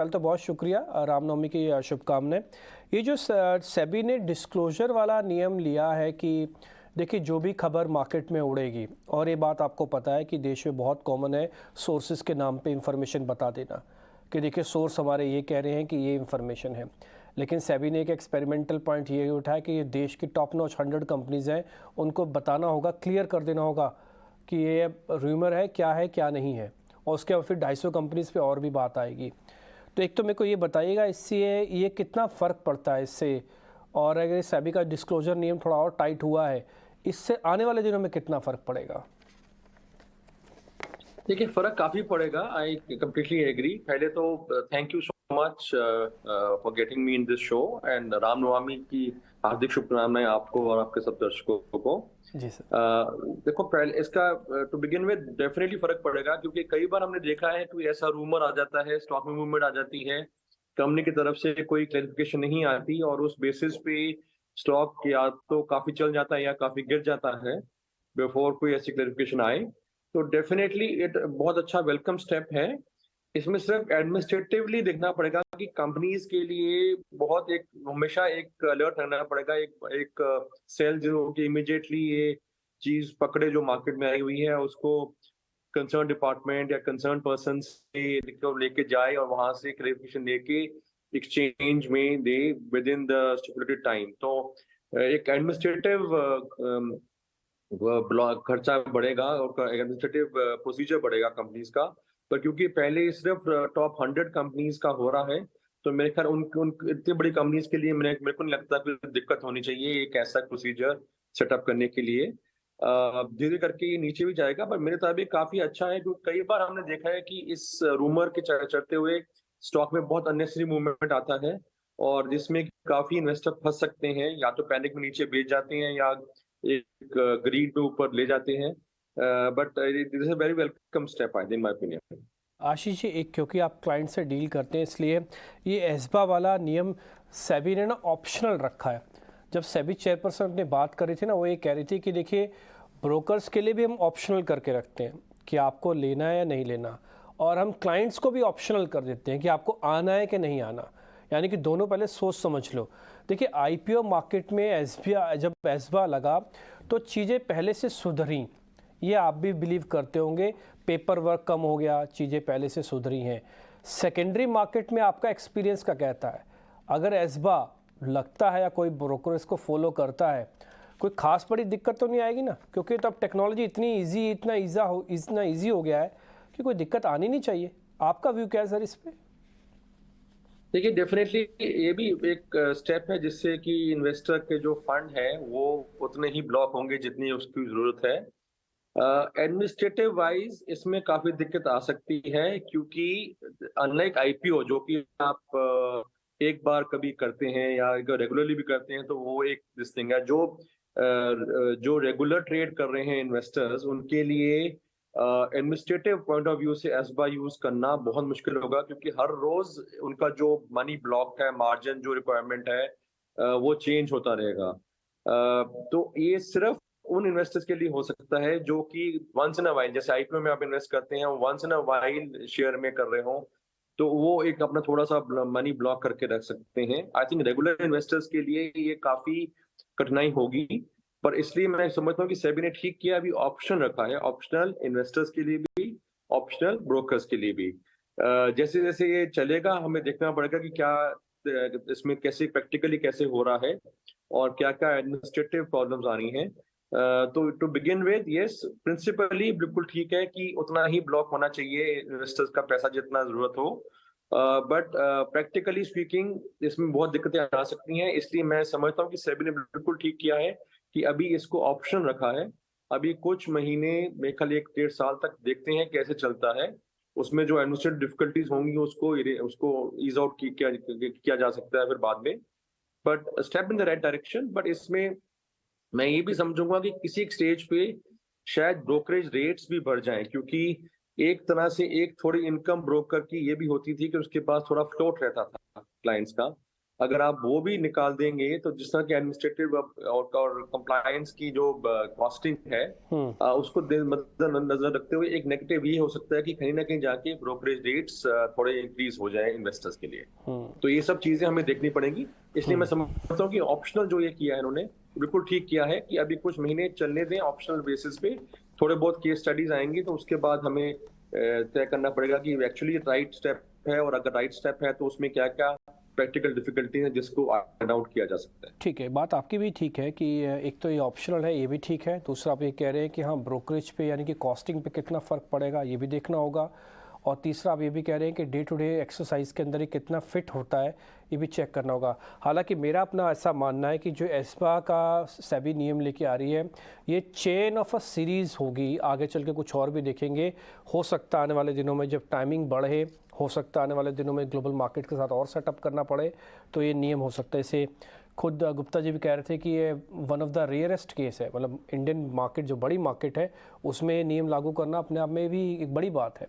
तो बहुत शुक्रिया। रामनवमी की शुभकामनाएं। ये जो सेबी ने डिस्क्लोजर वाला नियम लिया है कि देखिए जो भी खबर मार्केट में उड़ेगी, और ये बात आपको पता है कि देश में बहुत कॉमन है सोर्सेज के नाम पे इंफॉर्मेशन बता देना कि देखिए सोर्स हमारे ये कह रहे हैं कि ये इंफॉर्मेशन है। लेकिन सेबी ने एक एक्सपेरिमेंटल पॉइंट ये उठाया कि ये देश की टॉप नॉच 100 कंपनीज हैं, उनको बताना होगा, क्लियर कर देना होगा कि ये रूमर है क्या नहीं है, और उसके बाद फिर 250 कंपनीज पे और भी बात आएगी। तो एक तो मेरे को ये बताइएगा इससे ये कितना फ़र्क पड़ता है इससे, और अगर सेबी का डिस्क्लोजर नियम थोड़ा और टाइट हुआ है, इससे आने वाले दिनों में कितना फ़र्क पड़ेगा? देखिए, फ़र्क काफ़ी पड़ेगा। I completely agree. पहले तो thank you so much for getting me in this show and Ramnavami की हार्दिक शुभकामनाएँ आपको और आपके सब दर्शकों को। जी सर। देखो, पहले इसका टू बिगिन विद डेफिनेटली फ़र्क पड़ेगा, क्योंकि कई बार हमने देखा है कोई ऐसा रूमर आ जाता है, स्टॉक में मूवमेंट आ जाती है, कंपनी की तरफ से कोई क्लैरिफिकेशन नहीं आती और उस बेसिस पे स्टॉक या तो काफ़ी चल जाता है या काफ़ी गिर जाता है, बिफोर कोई ऐसी क्लैरिफिकेशन आए। तो डेफिनेटली इट बहुत अच्छा वेलकम स्टेप है। इसमें सिर्फ एडमिनिस्ट्रेटिवली देखना पड़ेगा कि कंपनीज के लिए बहुत एक हमेशा एक अलर्ट रहना पड़ेगा, एक एक सेल जो कि इमीडिएटली ये चीज पकड़े जो मार्केट में आई हुई है, उसको कंसर्न डिपार्टमेंट या कंसर्न पर्सन से लेके जाए और वहां से क्लेरिफिकेशन लेके एक्सचेंज में they within the stipulated time. तो एक एडमिनिस्ट्रेटिव ब्लॉक खर्चा बढ़ेगा और एडमिनिस्ट्रेटिव प्रोसीजर बढ़ेगा कंपनीज का। पर क्योंकि पहले सिर्फ टॉप 100 कंपनीज का हो रहा है, तो मेरे ख्याल उन उन इतनी बड़ी कंपनीज के लिए मेरे को नहीं लगता कोई दिक्कत होनी चाहिए एक ऐसा प्रोसीजर सेटअप करने के लिए। धीरे करके ये नीचे भी जाएगा, पर मेरे मुताबिक काफी अच्छा है, क्योंकि कई बार हमने देखा है कि इस रूमर के चलते हुए स्टॉक में बहुत अननेसेसरी मूवमेंट आता है और जिसमें काफी इन्वेस्टर फंस सकते हैं, या तो पैनिक में नीचे बेच जाते हैं या एक ग्रीड पे ऊपर ले जाते हैं। But this is a very welcome step I in my opinion. Ashish ji, एक क्योंकि आप क्लाइंट से डील करते हैं इसलिए ये एस्बा वाला नियम सेबी ने ना ऑप्शनल रखा है। जब सेबी चेयरपर्सन अपनी बात कर रही थी ना, वो ये कह रही थी कि देखिए ब्रोकर्स के लिए भी हम ऑप्शनल करके रखते हैं कि आपको लेना है या नहीं लेना, और हम क्लाइंट्स को भी ऑप्शनल कर देते हैं कि आपको आना है कि नहीं आना। यानी कि दोनों पहले सोच समझ लो। देखिए आईपीओ मार्केट में एसबीआई जब एस्बा लगा तो चीज़ें पहले से सुधरी, ये आप भी बिलीव करते होंगे। पेपर वर्क कम हो गया, चीज़ें पहले से सुधरी हैं। सेकेंडरी मार्केट में आपका एक्सपीरियंस क्या कहता है? अगर एस्बा लगता है या कोई ब्रोकर इसको फॉलो करता है, कोई खास बड़ी दिक्कत तो नहीं आएगी ना? क्योंकि तब टेक्नोलॉजी इतना ईजी हो गया है कि कोई दिक्कत आनी नहीं चाहिए। आपका व्यू क्या है सर इस पर? देखिए, डेफिनेटली ये भी एक स्टेप है जिससे कि इन्वेस्टर के जो फंड है वो उतने ही ब्लॉक होंगे जितनी उसकी जरूरत है। एडमिनिस्ट्रेटिव वाइज इसमें काफी दिक्कत आ सकती है, क्योंकि अनलाइक आईपीओ जो कि आप एक बार कभी करते हैं या रेगुलरली भी करते हैं, तो वो एक दिस थिंग है जो जो रेगुलर ट्रेड कर रहे हैं इन्वेस्टर्स उनके लिए एडमिनिस्ट्रेटिव पॉइंट ऑफ व्यू से एसबा यूज करना बहुत मुश्किल होगा, क्योंकि हर रोज उनका जो मनी ब्लॉक है, मार्जिन जो रिक्वायरमेंट है, वो चेंज होता रहेगा। तो ये सिर्फ उन इन्वेस्टर्स के लिए हो सकता है जो कि वंस इन अ वाइल, जैसे आईपीओ में आप इन्वेस्ट करते हैं, once in a while share में कर रहे हो, तो वो एक अपना थोड़ा सा मनी ब्लॉक करके रख सकते हैं। आई थिंक रेगुलर इन्वेस्टर्स के लिए ये काफी कठिनाई होगी, पर इसलिए मैं समझता हूँ कि सेबी ने ठीक किया, अभी ऑप्शन रखा है, ऑप्शनल इन्वेस्टर्स के लिए भी, ऑप्शनल ब्रोकर्स के लिए भी। जैसे जैसे ये चलेगा हमें देखना पड़ेगा कि क्या इसमें कैसे प्रैक्टिकली कैसे हो रहा है और क्या क्या एडमिनिस्ट्रेटिव प्रॉब्लम्स आ रही हैं। तो to begin with yes, principally बिल्कुल ठीक है कि उतना ही ब्लॉक होना चाहिए इन्वेस्टर्स का पैसा जितना जरूरत हो, बट प्रैक्टिकली स्पीकिंग इसमें बहुत दिक्कतें आ सकती हैं। इसलिए मैं समझता हूँ कि सेबी ने बिल्कुल ठीक किया है कि अभी इसको ऑप्शन रखा है। अभी कुछ महीने, मेरे ख्याल 1 डेढ़ साल तक देखते हैं कैसे चलता है। उसमें जो एडमिनिस्ट्रेटिव डिफिकल्टीज होंगी उसको उसको ईज आउट किया जा सकता है फिर बाद में, but step in the right direction. But इसमें मैं ये भी समझूंगा कि किसी एक स्टेज पे शायद ब्रोकरेज रेट्स भी बढ़ जाएं, क्योंकि एक तरह से एक थोड़ी इनकम ब्रोकर की ये भी होती थी कि उसके पास थोड़ा फ्लोट रहता था क्लाइंट्स का। अगर आप वो भी निकाल देंगे तो जिस तरह की एडमिनिस्ट्रेटिव और कंप्लायंस की जो कॉस्टिंग है, उसको नजर रखते हुए एक नेगेटिव ये हो सकता है कि कहीं ना कहीं जाके ब्रोकरेज रेट्स थोड़े इंक्रीज हो जाए इन्वेस्टर्स के लिए। तो ये सब चीजें हमें देखनी पड़ेंगी। इसलिए मैं समझता हूँ कि ऑप्शनल जो ये किया है इन्होंने, बिल्कुल ठीक किया है कि अभी कुछ महीने चलने दें ऑप्शनल बेसिस पे। थोड़े बहुत केस स्टडीज आएंगी तो उसके बाद हमें तय करना पड़ेगा कि एक्चुअली राइट स्टेप है, और अगर राइट स्टेप है तो उसमें क्या क्या प्रैक्टिकल डिफिकल्टी है जिसको आइरन आउट किया जा सकता है। ठीक है, बात आपकी भी ठीक है कि एक तो ये ऑप्शनल है, ये भी ठीक है। दूसरा आप ये कह रहे हैं कि हाँ ब्रोकरेज पे यानी कि कॉस्टिंग पे कितना फ़र्क पड़ेगा ये भी देखना होगा। और तीसरा आप ये भी कह रहे हैं कि डे टू डे एक्सरसाइज के अंदर ये कितना फिट होता है ये भी चेक करना होगा। हालांकि मेरा अपना ऐसा मानना है कि जो एस्बा का सेबी नियम लेके आ रही है ये चेन ऑफ अ सीरीज़ होगी, आगे चल के कुछ और भी देखेंगे। हो सकता है आने वाले दिनों में जब टाइमिंग बढ़े, हो सकता है आने वाले दिनों में ग्लोबल मार्केट के साथ और सेटअप करना पड़े तो ये नियम हो सकता है। इसे खुद गुप्ता जी भी कह रहे थे कि ये one of the rarest case है, मतलब इंडियन मार्केट जो बड़ी मार्केट है उसमें ये नियम लागू करना अपने आप में भी एक बड़ी बात है।